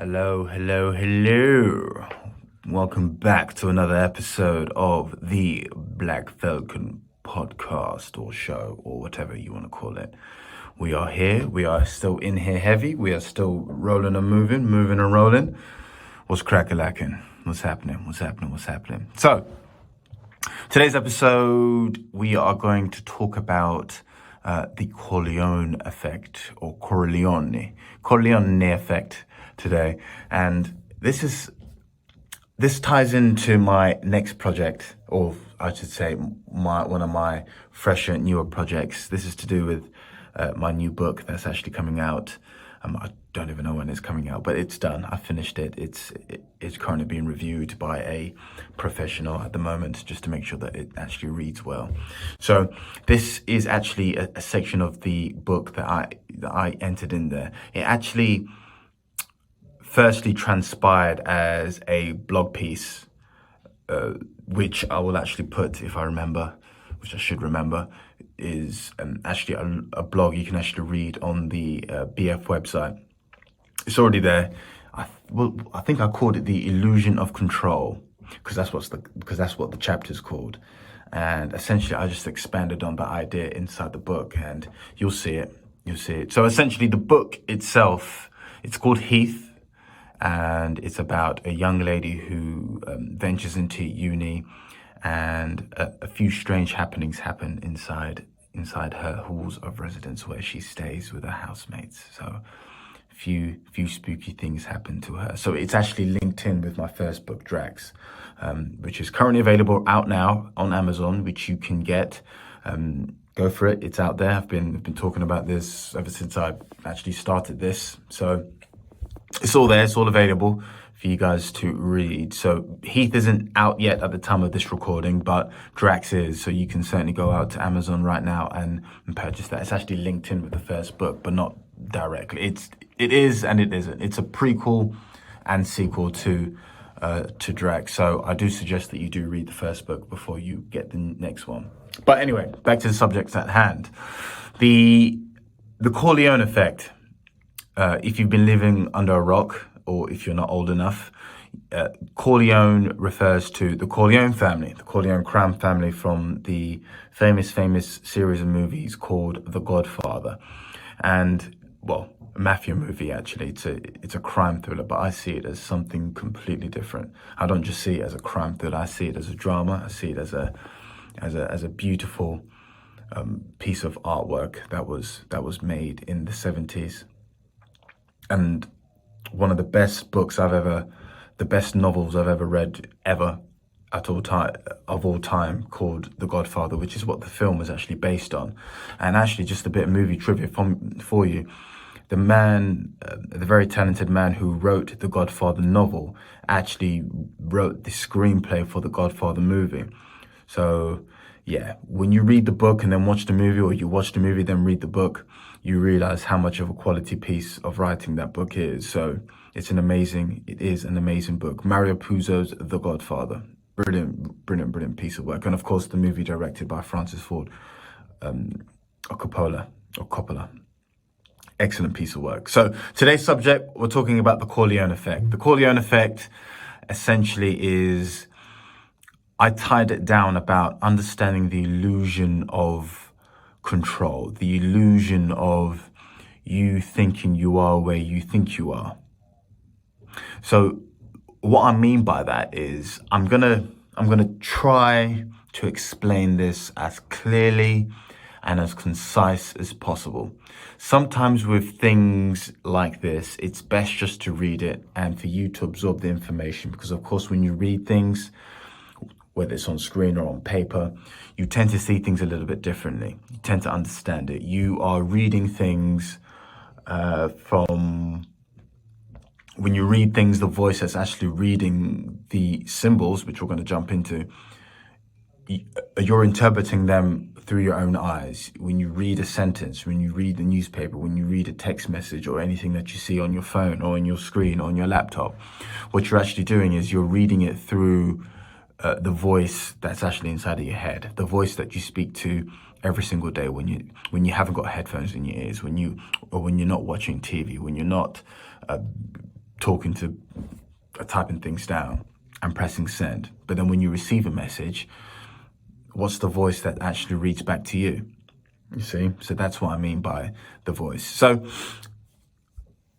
Hello, hello, hello. Welcome back to another episode of the Blaque Falcon podcast or show or whatever you want to call it. We are here. We are still in here heavy. We are still rolling and moving and rolling. What's crack-a-lacking? What's happening? So, today's episode, we are going to talk about the Corleone Effect or Corleone Effect today, and this ties into my next project, or I should say one of my fresher, newer projects. This is to do with my new book that's actually coming out. I don't even know when it's coming out, but it's done. I finished it. It's currently being reviewed by a professional at the moment, just to make sure that it actually reads well. So this is actually a section of the book that I entered in there. It actually firstly transpired as a blog piece, which I will actually put, if I remember, which I should remember, is actually a blog you can actually read on the BF website. It's already there. I think I called it the illusion of control because that's what the chapter's called, and essentially I just expanded on that idea inside the book, and you'll see it. So essentially, the book itself, it's called Heath. And it's about a young lady who ventures into uni, and a few strange happenings happen inside her halls of residence where she stays with her housemates. So few spooky things happen to her. So it's actually linked in with my first book, Drax, which is currently available out now on Amazon, which you can get. Go for it. It's out there. I've been talking about this ever since I actually started this. So it's all there, it's all available for you guys to read. So Heath isn't out yet at the time of this recording, but Drax is. So you can certainly go out to Amazon right now and purchase that. It's actually linked in with the first book, but not directly. It is and it isn't. It's a prequel and sequel to Drax. So I do suggest that you do read the first book before you get the next one. But anyway, back to the subject at hand. The Corleone Effect. If you've been living under a rock, or if you're not old enough, Corleone refers to the Corleone family, the Corleone crime family from the famous series of movies called The Godfather. And, well, a mafia movie, actually. It's a crime thriller, but I see it as something completely different. I don't just see it as a crime thriller. I see it as a drama. I see it as a beautiful piece of artwork that was made in the 70s. And one of the best novels I've ever read of all time, called The Godfather, which is what the film was actually based on. And actually, just a bit of movie trivia for you. The very talented man who wrote the Godfather novel actually wrote the screenplay for the Godfather movie. So yeah, when you read the book and then watch the movie, or you watch the movie then read the book, you realize how much of a quality piece of writing that book is. So it is an amazing book. Mario Puzo's The Godfather. Brilliant piece of work. And of course, the movie directed by Francis Ford Coppola. Excellent piece of work. So today's subject, we're talking about the Corleone Effect. The Corleone Effect essentially is, I tied it down about understanding the illusion of control, the illusion of you thinking you are where you think you are. So what I mean by that is I'm gonna try to explain this as clearly and as concise as possible. Sometimes with things like this, it's best just to read it and for you to absorb the information, because of course when you read things, whether it's on screen or on paper, you tend to see things a little bit differently. You tend to understand it. You are reading things from, when you read things, the voice that's actually reading the symbols, which we're going to jump into, you're interpreting them through your own eyes. When you read a sentence, when you read the newspaper, when you read a text message or anything that you see on your phone or on your screen or on your laptop, what you're actually doing is you're reading it through the voice that's actually inside of your head, the voice that you speak to every single day when you haven't got headphones in your ears, when you're not watching TV, when you're not typing things down and pressing send. But then when you receive a message, what's the voice that actually reads back to you? You see? So that's what I mean by the voice. So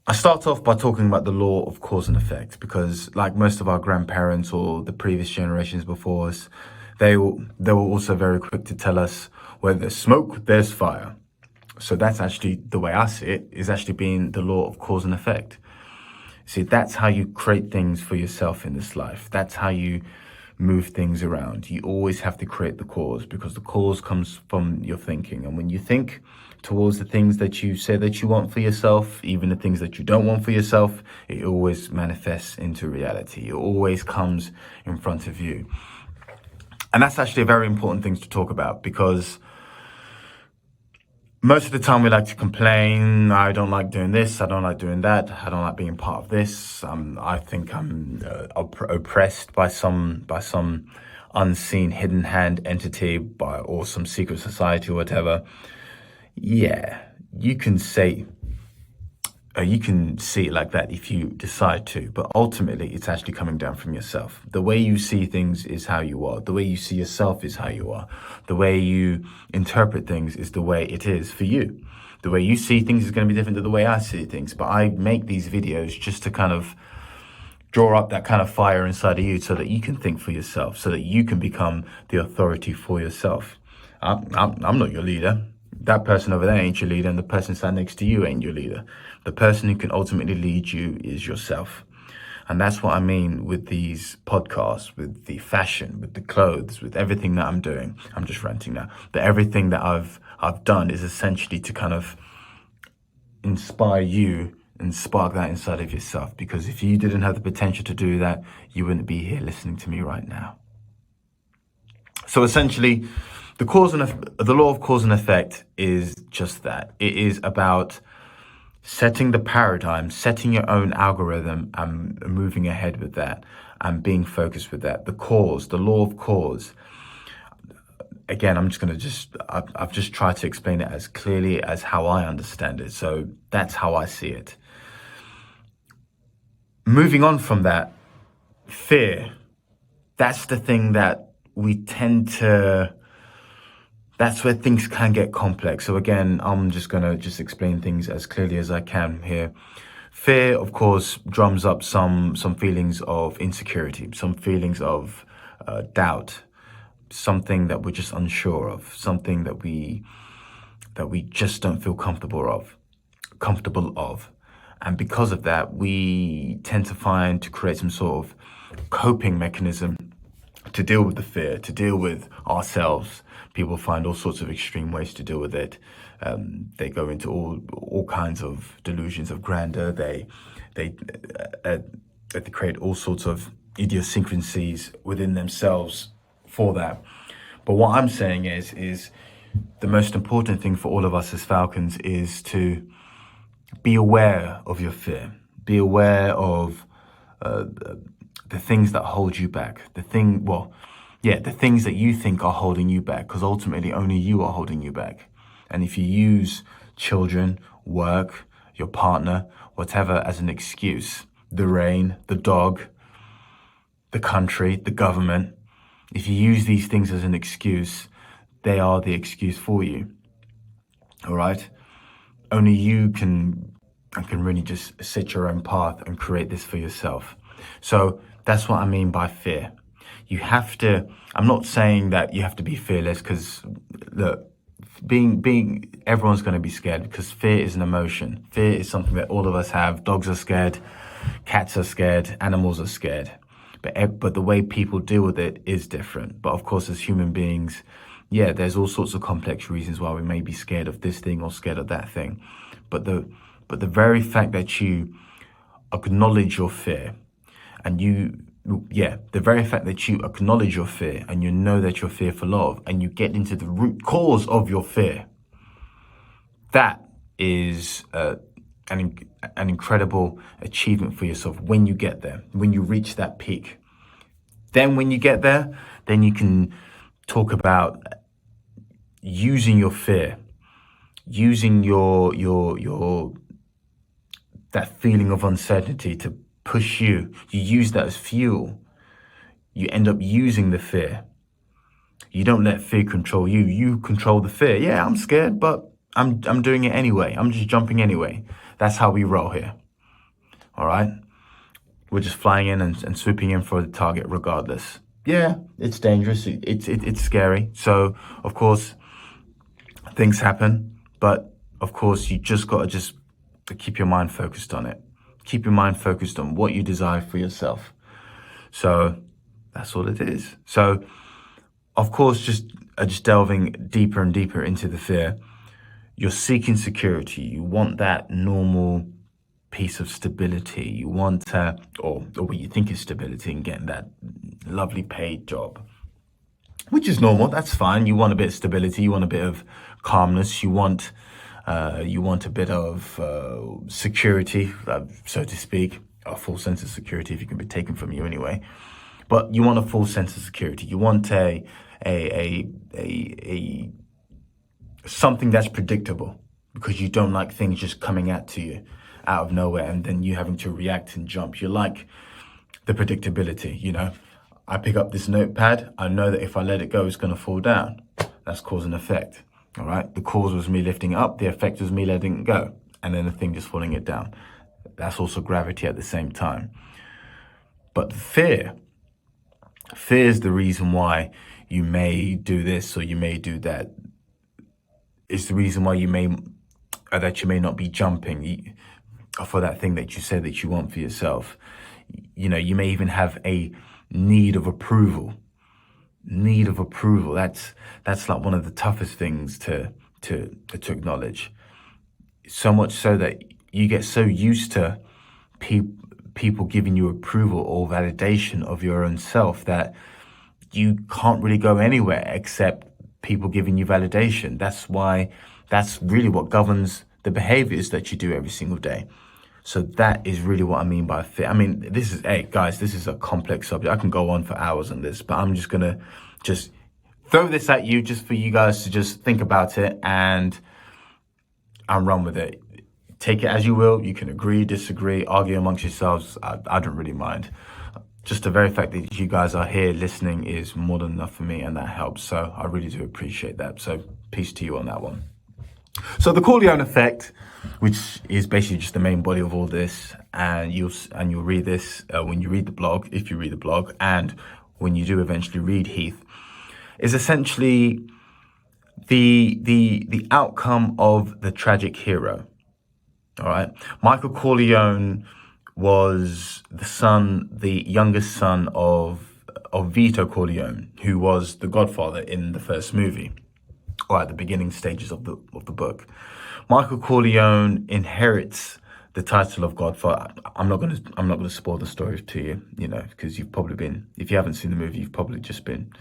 I start off by talking about the law of cause and effect, because like most of our grandparents or the previous generations before us, they were also very quick to tell us, where there's smoke, there's fire. So that's actually the way I see it, is actually being the law of cause and effect. See, that's how you create things for yourself in this life. That's how you move things around. You always have to create the cause, because the cause comes from your thinking. And when you think towards the things that you say that you want for yourself, even the things that you don't want for yourself, it always manifests into reality. It always comes in front of you. And that's actually a very important thing to talk about, because most of the time we like to complain. I don't like doing this. I don't like doing that. I don't like being part of this. I think I'm oppressed by some unseen hidden hand entity, or some secret society or whatever. Yeah, you can see it like that if you decide to, but ultimately it's actually coming down from yourself. The way you see things is how you are. The way you see yourself is how you are. The way you interpret things is the way it is for you. The way you see things is going to be different to the way I see things. But I make these videos just to kind of draw up that kind of fire inside of you, so that you can think for yourself, so that you can become the authority for yourself. I'm not your leader. That person over there ain't your leader, and the person sat next to you ain't your leader. The person who can ultimately lead you is yourself. And that's what I mean with these podcasts, with the fashion, with the clothes, with everything that I'm doing. I'm just ranting now. But everything that I've done is essentially to kind of inspire you and spark that inside of yourself. Because if you didn't have the potential to do that, you wouldn't be here listening to me right now. So essentially, the law of cause and effect is just that. It is about setting the paradigm, setting your own algorithm, and moving ahead with that, and being focused with that. The law of cause. Again, I've just tried to explain it as clearly as how I understand it. So that's how I see it. Moving on from that, fear. That's the thing that we tend to... That's where things can get complex. So again, I'm just going to explain things as clearly as I can here. Fear, of course, drums up some feelings of insecurity, some feelings of doubt, something that we're just unsure of, something that we just don't feel comfortable of. And because of that, we tend to create some sort of coping mechanism to deal with the fear, to deal with ourselves. People find all sorts of extreme ways to deal with it. They go into all kinds of delusions of grandeur. They create all sorts of idiosyncrasies within themselves for that. But what I'm saying is the most important thing for all of us as Falcons is to be aware of your fear. Be aware of the things that hold you back. The things that you think are holding you back, because ultimately only you are holding you back. And if you use children, work, your partner, whatever as an excuse, the rain, the dog, the country, the government, if you use these things as an excuse, they are the excuse for you. All right? Only you can really just set your own path and create this for yourself. So that's what I mean by fear. You have to, I'm not saying that you have to be fearless, because look, everyone's going to be scared, because fear is an emotion. Fear is something that all of us have. Dogs are scared, cats are scared, animals are scared. But the way people deal with it is different. But of course, as human beings, yeah, there's all sorts of complex reasons why we may be scared of this thing or scared of that thing. But the very fact that you acknowledge your fear, and the very fact that you acknowledge your fear and you know that you're fearful of, and you get into the root cause of your fear, that is an incredible achievement for yourself when you get there, when you reach that peak. Then when you get there, then you can talk about using your fear, using your that feeling of uncertainty to push you. You use that as fuel. You end up using the fear. You don't let fear control you. You control the fear. Yeah, I'm scared, but I'm doing it anyway. I'm just jumping anyway. That's how we roll here. All right? We're just flying in and swooping in for the target regardless. Yeah, it's dangerous. It's scary. So, of course, things happen. But, of course, you just got to just keep your mind focused on it. Keep your mind focused on what you desire for yourself. So that's all it is. So, of course, just delving deeper and deeper into the fear, you're seeking security. You want that normal piece of stability. You want, or what you think is stability, and getting that lovely paid job, which is normal. That's fine. You want a bit of stability. You want a bit of calmness. You want a bit of security, so to speak, a full sense of security if it can be taken from you anyway. But you want a full sense of security. You want a something that's predictable, because you don't like things just coming at to you out of nowhere and then you having to react and jump. You like the predictability, you know. I pick up this notepad. I know that if I let it go, it's going to fall down. That's cause and effect. All right. The cause was me lifting it up. The effect was me letting it go. And then the thing just falling it down. That's also gravity at the same time. But fear is the reason why you may do this or you may do that. It's the reason why you may not be jumping for that thing that you said that you want for yourself. You know, you may even have a need of approval. That's like one of the toughest things to acknowledge. So much so that you get so used to people giving you approval or validation of your own self that you can't really go anywhere except people giving you validation. That's really what governs the behaviors that you do every single day. So that is really what I mean by fear. I mean, this is a complex subject. I can go on for hours on this, but I'm just going to just throw this at you just for you guys to just think about it and run with it. Take it as you will. You can agree, disagree, argue amongst yourselves. I don't really mind. Just the very fact that you guys are here listening is more than enough for me, and that helps. So I really do appreciate that. So peace to you on that one. So the Corleone Effect, which is basically just the main body of all this, and you'll read this when you read the blog, if you read the blog, and when you do eventually read Heath, is essentially the outcome of the tragic hero. All right, Michael Corleone was the youngest son of Vito Corleone, who was the Godfather in the first movie, or at the beginning stages of the book. Michael Corleone inherits the title of Godfather. I'm not gonna spoil the story to you, you know, because you've probably been, if you haven't seen the movie, you've probably just been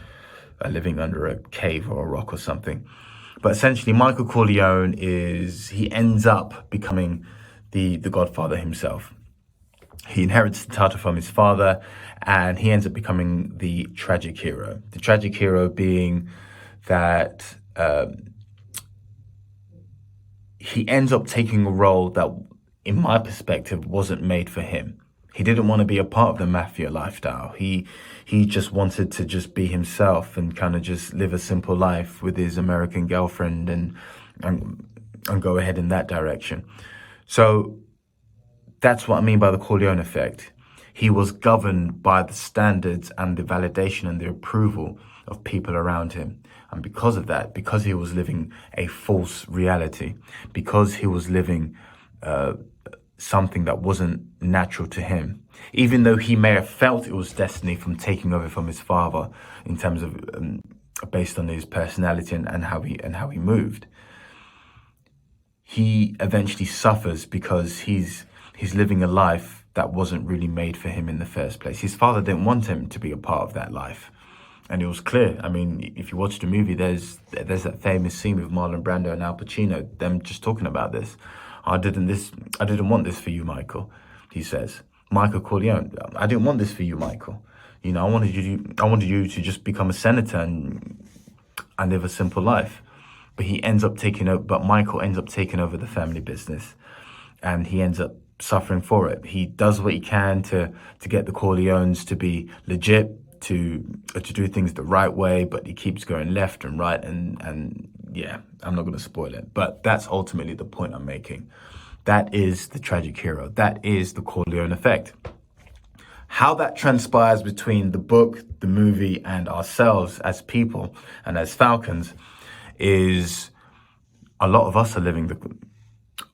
living under a cave or a rock or something. But essentially, Michael Corleone he ends up becoming the Godfather himself. He inherits the title from his father, and he ends up becoming the tragic hero. The tragic hero being that he ends up taking a role that, in my perspective, wasn't made for him. He didn't want to be a part of the mafia lifestyle. He just wanted to just be himself and kind of just live a simple life with his American girlfriend and go ahead in that direction. So that's what I mean by the Corleone Effect. He was governed by the standards and the validation and the approval of people around him. And because of that, because he was living a false reality, because he was living something that wasn't natural to him, even though he may have felt it was destiny from taking over from his father in terms of based on his personality and how he moved, he eventually suffers because he's living a life that wasn't really made for him in the first place. His father didn't want him to be a part of that life. And it was clear. I mean, if you watch the movie, there's that famous scene with Marlon Brando and Al Pacino, them just talking about this. I didn't want this for you, Michael, he says. Michael Corleone, I didn't want this for you, Michael. You know, I wanted you to just become a senator and live a simple life. But Michael ends up taking over the family business, and he ends up suffering for it. He does what he can to get the Corleones to be legit, to do things the right way, but he keeps going left and right, and yeah, I'm not going to spoil it, but that's ultimately the point I'm making. That is the tragic hero. That is the Corleone Effect. How that transpires between the book, the movie, and ourselves as people and as Falcons is a lot of us are living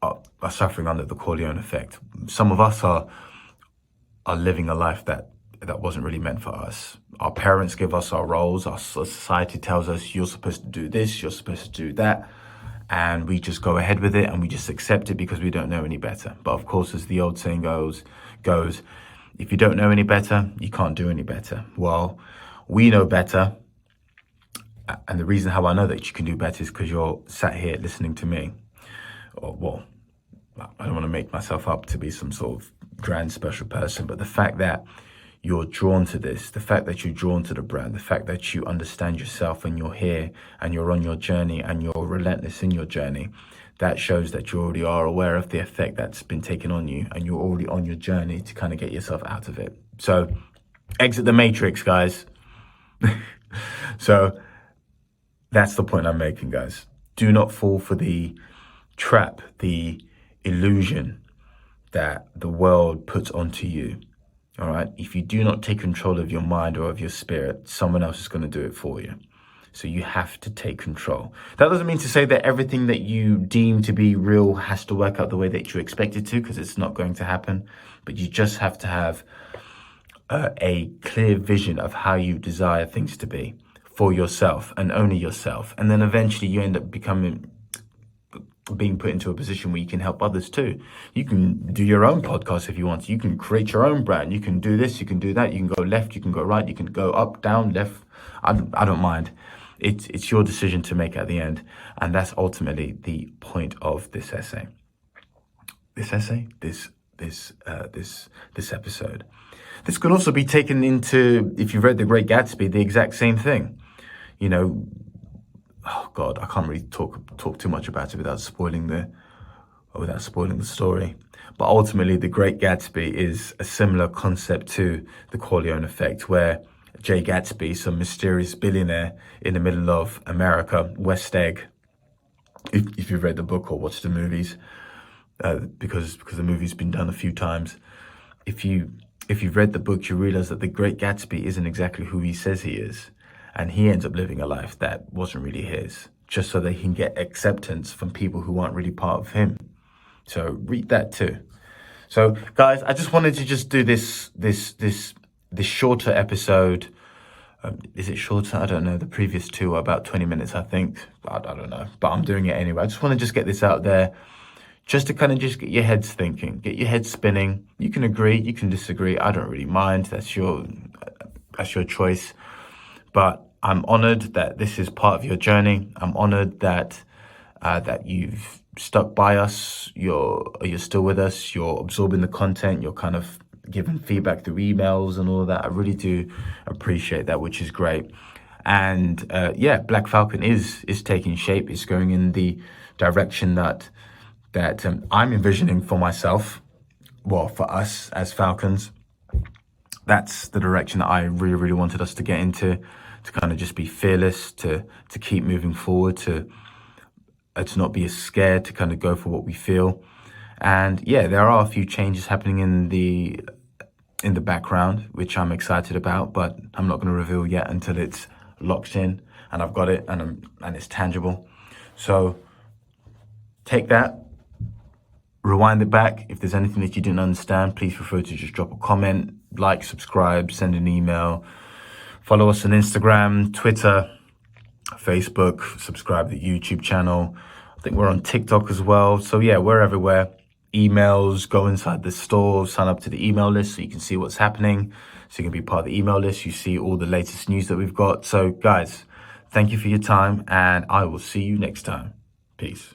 are suffering under the Corleone Effect. Some of us are living a life that wasn't really meant for us. Our parents give us our roles. Our society tells us you're supposed to do this, you're supposed to do that. And we just go ahead with it and we just accept it because we don't know any better. But of course, as the old saying goes, if you don't know any better, you can't do any better. Well, we know better. And the reason how I know that you can do better is because you're sat here listening to me. Well, I don't want to make myself up to be some sort of grand special person, but the fact that you're drawn to this, the fact that you're drawn to the brand, the fact that you understand yourself and you're here and you're on your journey and you're relentless in your journey, that shows that you already are aware of the effect that's been taken on you and you're already on your journey to kind of get yourself out of it. So exit the matrix, guys. So that's the point I'm making, guys. Do not fall for the trap, the illusion that the world puts onto you. All right. If you do not take control of your mind or of your spirit, someone else is going to do it for you. So you have to take control. That doesn't mean to say that everything that you deem to be real has to work out the way that you expect it to, because it's not going to happen. But you just have to have a clear vision of how you desire things to be for yourself and only yourself. And then eventually you end up being put into a position where you can help others too. You can do your own podcast if you want. You can create your own brand. You can do this, you can do that. You can go left, you can go right, you can go up, down, left. I don't mind. It's your decision to make at the end. And that's ultimately the point of this essay. This episode. This could also be taken into, if you've read The Great Gatsby, the exact same thing. You know, oh God, I can't really talk too much about it without spoiling the story. But ultimately, The Great Gatsby is a similar concept to the Corleone Effect, where Jay Gatsby, some mysterious billionaire in the middle of America, West Egg, if you've read the book or watched the movies, because the movie's been done a few times, if you've read the book, you realize that the Great Gatsby isn't exactly who he says he is. And he ends up living a life that wasn't really his, just so that he can get acceptance from people who aren't really part of him. So read that too. So guys, I just wanted to just do this shorter episode. Is it shorter? I don't know. The previous two are about 20 minutes, I think. I don't know, but I'm doing it anyway. I just want to just get this out there, just to kind of just get your heads thinking, get your head spinning. You can agree, you can disagree. I don't really mind. That's your choice. But I'm honored that this is part of your journey. I'm honored that you've stuck by us. You're still with us. You're absorbing the content. You're kind of giving feedback through emails and all of that. I really do appreciate that, which is great. And Blaque Falcon is taking shape. It's going in the direction that I'm envisioning for myself. Well, for us as Falcons, that's the direction that I really, really wanted us to get into. To kind of just be fearless, to keep moving forward, to not be as scared, to kind of go for what we feel. And yeah, there are a few changes happening in the background, which I'm excited about, but I'm not going to reveal yet until it's locked in and I've got it and it's tangible. So take that, rewind it back. If there's anything that you didn't understand, please feel free to just drop a comment, like, subscribe, send an email. Follow us on Instagram, Twitter, Facebook, subscribe to the YouTube channel. I think we're on TikTok as well. So yeah, we're everywhere. Emails, go inside the store, sign up to the email list so you can see what's happening. So you can be part of the email list. You see all the latest news that we've got. So guys, thank you for your time and I will see you next time. Peace.